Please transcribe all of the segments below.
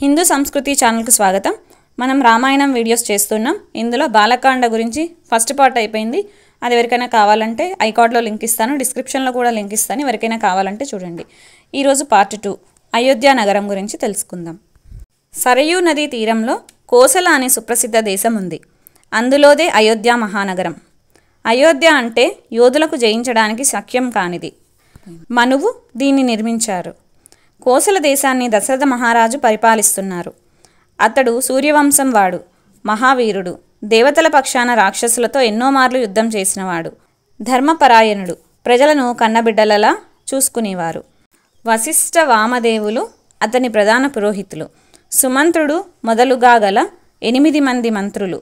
హిందూ సంస్కృతి ఛానల్కి స్వాగతం. మనం రామాయణం వీడియోస్ చేస్తున్నాం. ఇందులో బాలకాండ గురించి ఫస్ట్ పార్ట్ అయిపోయింది. అది ఎవరికైనా కావాలంటే ఐకార్డ్లో లింక్ ఇస్తాను, డిస్క్రిప్షన్లో కూడా లింక్ ఇస్తాను. ఎవరికైనా కావాలంటే చూడండి. ఈరోజు పార్ట్ 2 అయోధ్య నగరం గురించి తెలుసుకుందాం. సరయూ నదీ తీరంలో కోసల అనే సుప్రసిద్ధ దేశం ఉంది. అందులోదే అయోధ్య మహానగరం. అయోధ్య అంటే యోధులకు జయించడానికి శక్యం కానిది. మనువు దీన్ని నిర్మించారు. కోసల దేశాన్ని దశరథ మహారాజు పరిపాలిస్తున్నారు. అతడు సూర్యవంశం వాడు, మహావీరుడు, దేవతల పక్షాన రాక్షసులతో ఎన్నో మార్లు యుద్ధం చేసినవాడు, ధర్మపరాయణుడు, ప్రజలను కన్నబిడ్డలలా చూసుకునేవారు. వశిష్ఠ వామదేవులు అతని ప్రధాన పురోహితులు. సుమంత్రుడు మొదలుగా గల 8 మంది మంత్రులు.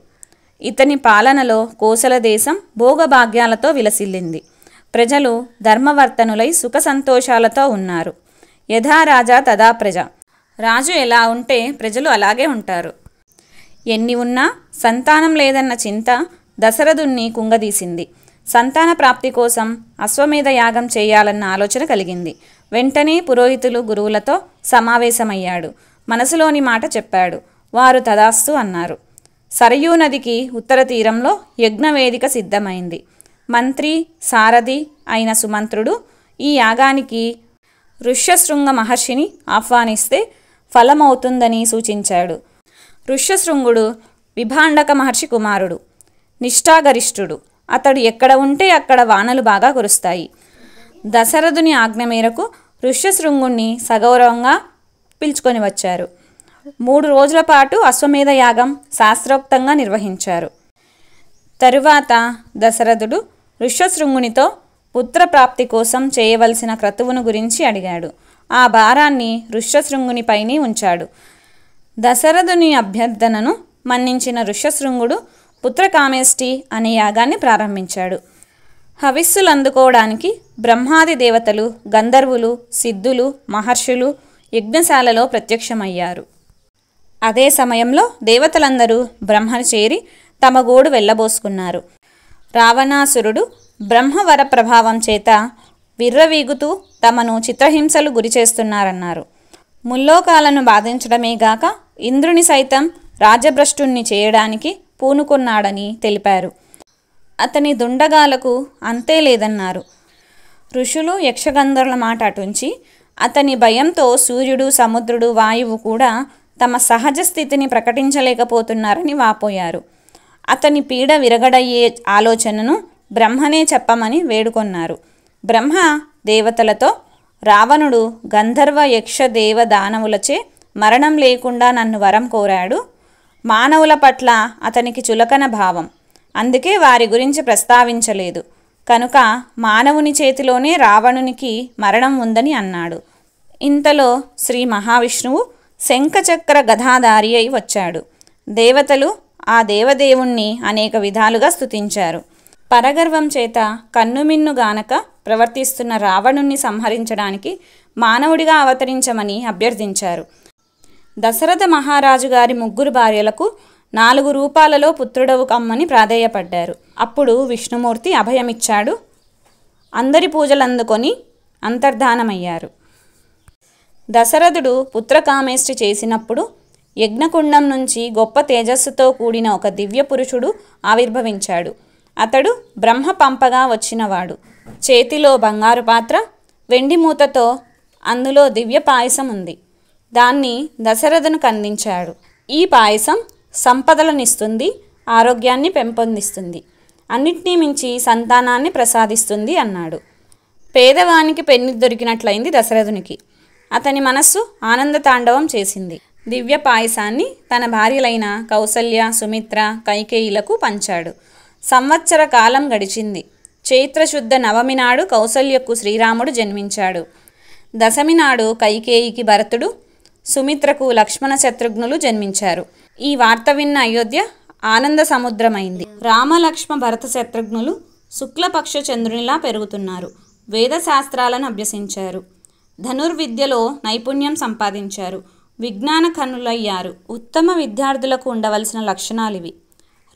ఇతని పాలనలో కోసల దేశం భోగభాగ్యాలతో విలసిల్లింది. ప్రజలు ధర్మవర్తనులై సుఖ సంతోషాలతో ఉన్నారు. యథా రాజా తదా ప్రజ. రాజు ఎలా ఉంటే ప్రజలు అలాగే ఉంటారు. ఎన్ని ఉన్నా సంతానం లేదన్న చింత దశరథుణ్ణి కుంగదీసింది. సంతాన ప్రాప్తి కోసం అశ్వమేధ యాగం చేయాలన్న ఆలోచన కలిగింది. వెంటనే పురోహితులు గురువులతో సమావేశమయ్యాడు. మనసులోని మాట చెప్పాడు. వారు తదాస్తు అన్నారు. సరయూ నదికి ఉత్తర తీరంలో యజ్ఞవేదిక సిద్ధమైంది. మంత్రి సారథి అయిన సుమంత్రుడు ఈ యాగానికి ఋష్యశృంగ మహర్షిని ఆహ్వానిస్తే ఫలమవుతుందని సూచించాడు. ఋష్యశృంగుడు విభాండక మహర్షి కుమారుడు, నిష్ఠాగరిష్ఠుడు. అతడు ఎక్కడ ఉంటే అక్కడ వానలు బాగా కురుస్తాయి. దశరథుని ఆజ్ఞ మేరకు ఋష్యశృంగుణ్ణి సగౌరవంగా పిలుచుకొని వచ్చారు. 3 రోజుల పాటు అశ్వమేధ యాగం శాస్త్రోక్తంగా నిర్వహించారు. తరువాత దశరథుడు ఋష్యశృంగునితో పుత్రప్రాప్తి కోసం చేయవలసిన క్రతువును గురించి అడిగాడు. ఆ భారాన్ని ఋష్యశృంగునిపైనే ఉంచాడు. దశరథుని అభ్యర్థనను మన్నించిన ఋష్యశృంగుడు పుత్రకామేష్టి అనే యాగాన్ని ప్రారంభించాడు. హవిస్సులు అందుకోవడానికి బ్రహ్మాది దేవతలు, గంధర్వులు, సిద్ధులు, మహర్షులు యజ్ఞశాలలో ప్రత్యక్షమయ్యారు. అదే సమయంలో దేవతలందరూ బ్రహ్మను చేరి తమ గోడు వెళ్ళబోసుకున్నారు. రావణాసురుడు బ్రహ్మవర ప్రభావం చేత విర్రవీగుతూ తమను చిత్రహింసలు గురి చేస్తున్నారన్నారు. ముల్లోకాలను బాధించడమే గాక ఇంద్రుని సైతం రాజభ్రష్టుణ్ణి చేయడానికి పూనుకున్నాడని తెలిపారు. అతని దుండగాలకు అంతే లేదన్నారు. ఋషులు యక్షగంధర్వుల మాట అటుంచి అతని భయంతో సూర్యుడు, సముద్రుడు, వాయువు కూడా తమ సహజ స్థితిని ప్రకటించలేకపోతున్నారని వాపోయారు. అతని పీడ విరగడయ్యే ఆలోచనను బ్రహ్మనే చెప్పమని వేడుకొన్నారు. బ్రహ్మ దేవతలతో రావణుడు గంధర్వ, యక్ష, దేవ, దానవులచే మరణం లేకుండా నన్ను వరం కోరాడు. మానవుల పట్ల అతనికి చులకన భావం, అందుకే వారి గురించి ప్రస్తావించలేదు. కనుక మానవుని చేతిలోనే రావణునికి మరణం ఉందని అన్నాడు. ఇంతలో శ్రీ మహావిష్ణువు శంఖచక్ర గదాధారి అయి వచ్చాడు. దేవతలు ఆ దేవదేవుణ్ణి అనేక విధాలుగా స్తుతించారు. పరగర్వం చేత కన్నుమిన్నుగానక ప్రవర్తిస్తున్న రావణుణ్ణి సంహరించడానికి మానవుడిగా అవతరించమని అభ్యర్థించారు. దశరథ మహారాజు గారి 3 భార్యలకు 4 రూపాలలో పుత్రుడవు కమ్మని ప్రాధేయపడ్డారు. అప్పుడు విష్ణుమూర్తి అభయమిచ్చాడు. అందరి పూజలందుకొని అంతర్ధానమయ్యారు. దశరథుడు పుత్రకామేష్టి చేసినప్పుడు యజ్ఞకుండం నుంచి గొప్ప తేజస్సుతో కూడిన ఒక దివ్య పురుషుడు ఆవిర్భవించాడు. అతడు బ్రహ్మ పంపగా వచ్చినవాడు. చేతిలో బంగారు పాత్ర, వెండి మూతతో అందులో దివ్య పాయసం ఉంది. దాన్ని దశరథునికి అందించాడు. ఈ పాయసం సంపదలనిస్తుంది, ఆరోగ్యాన్ని పెంపొందిస్తుంది, అన్నిటినీ మించి సంతానాన్ని ప్రసాదిస్తుంది అన్నాడు. పేదవానికి పెన్ను దొరికినట్లయింది దశరథునికి. అతని మనస్సు ఆనంద తాండవం చేసింది. దివ్య పాయసాన్ని తన భార్యలైన కౌసల్య, సుమిత్ర, కైకేయిలకు పంచాడు. సంవత్సర కాలం గడిచింది. చైత్రశుద్ధ నవమి నాడు కౌసల్యకు శ్రీరాముడు జన్మించాడు. దశమి నాడు కైకేయికి భరతుడు, సుమిత్రకు లక్ష్మణ శత్రుఘ్నులు జన్మించారు. ఈ వార్త విన్న అయోధ్య ఆనంద సముద్రమైంది. రామలక్ష్మ భరత శత్రుఘ్నులు శుక్లపక్ష చంద్రునిలా పెరుగుతున్నారు. వేదశాస్త్రాలను అభ్యసించారు. ధనుర్విద్యలో నైపుణ్యం సంపాదించారు. విజ్ఞాన కనులయ్యారు. ఉత్తమ విద్యార్థులకు ఉండవలసిన లక్షణాలివి.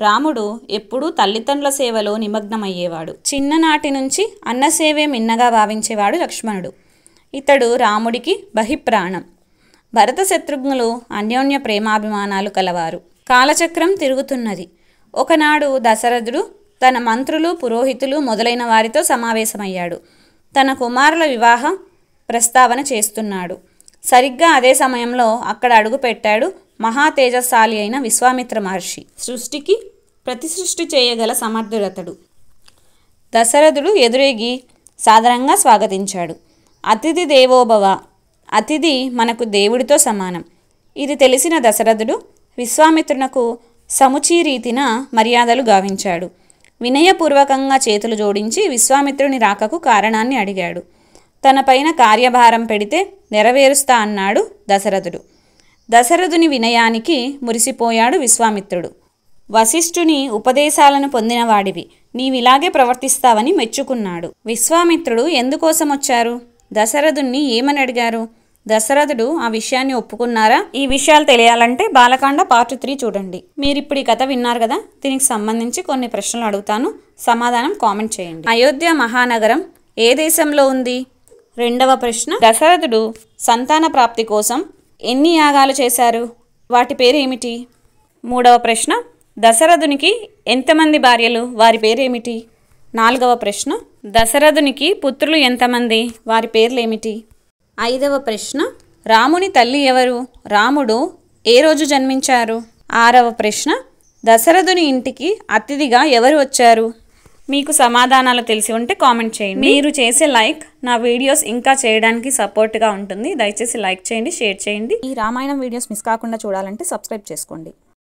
రాముడు ఎప్పుడూ తల్లిదండ్రుల సేవలో నిమగ్నమయ్యేవాడు. చిన్ననాటి నుంచి అన్నసేవే మిన్నగా భావించేవాడు లక్ష్మణుడు. ఇతడు రాముడికి బహిప్రాణం. భరత శత్రుఘ్నులు అన్యోన్య ప్రేమాభిమానాలు కలవారు. కాలచక్రం తిరుగుతున్నది. ఒకనాడు దశరథుడు తన మంత్రులు, పురోహితులు మొదలైన వారితో సమావేశమయ్యాడు. తన కుమారుల వివాహ ప్రస్తావన చేస్తున్నాడు. సరిగ్గా అదే సమయంలో అక్కడ అడుగుపెట్టాడు మహా తేజస్శాలి అయిన విశ్వామిత్ర మహర్షి. సృష్టికి ప్రతిసృష్టి చేయగల సమర్థుడతడు. దశరథుడు ఎదురేగి సాదరంగా స్వాగతించాడు. అతిథి దేవోభవ, అతిథి మనకు దేవుడితో సమానం. ఇది తెలిసిన దశరథుడు విశ్వామిత్రునకు సముచీరీతిన మర్యాదలు గావించాడు. వినయపూర్వకంగా చేతులు జోడించి విశ్వామిత్రుని రాకకు కారణాన్ని అడిగాడు. తన పైన కార్యభారం పెడితే నెరవేరుస్తా అన్నాడు దశరథుడు. దశరథుని వినయానికి మురిసిపోయాడు విశ్వామిత్రుడు. వశిష్ఠుని ఉపదేశాలను పొందినవాడివి, నీవిలాగే ప్రవర్తిస్తావని మెచ్చుకున్నాడు. విశ్వామిత్రుడు ఎందుకోసం వచ్చారు? దశరథుణ్ణి ఏమని అడిగారు? దశరథుడు ఆ విషయాన్ని ఒప్పుకున్నారా? ఈ విషయాలు తెలియాలంటే బాలకాండ పార్ట్ 3 చూడండి. మీరిప్పుడు ఈ కథ విన్నారు కదా, దీనికి సంబంధించి కొన్ని ప్రశ్నలు అడుగుతాను, సమాధానం కామెంట్ చేయండి. అయోధ్య మహానగరం ఏ దేశంలో ఉంది? రెండవ ప్రశ్న, దశరథుడు సంతాన ప్రాప్తి కోసం ఎన్ని యాగాలు చేశారు? వాటి పేరు ఏమిటి? మూడవ ప్రశ్న, దశరథునికి ఎంతమంది భార్యలు? వారి పేరేమిటి? నాలుగవ ప్రశ్న, దశరథునికి పుత్రులు ఎంతమంది? వారి పేర్లేమిటి? ఐదవ ప్రశ్న, రాముని తల్లి ఎవరు? రాముడు ఏ రోజు జన్మించారు? ఆరవ ప్రశ్న, దశరథుని ఇంటికి అతిథిగా ఎవరు వచ్చారు? మీకు సమాధానాలు తెలిసి ఉంటే కామెంట్ చేయండి. మీరు చేసే లైక్ నా వీడియోస్ ఇంకా చేయడానికి సపోర్ట్గా ఉంటుంది. దయచేసి లైక్ చేయండి, షేర్ చేయండి. ఈ రామాయణం వీడియోస్ మిస్ కాకుండా చూడాలంటే సబ్స్క్రైబ్ చేసుకోండి.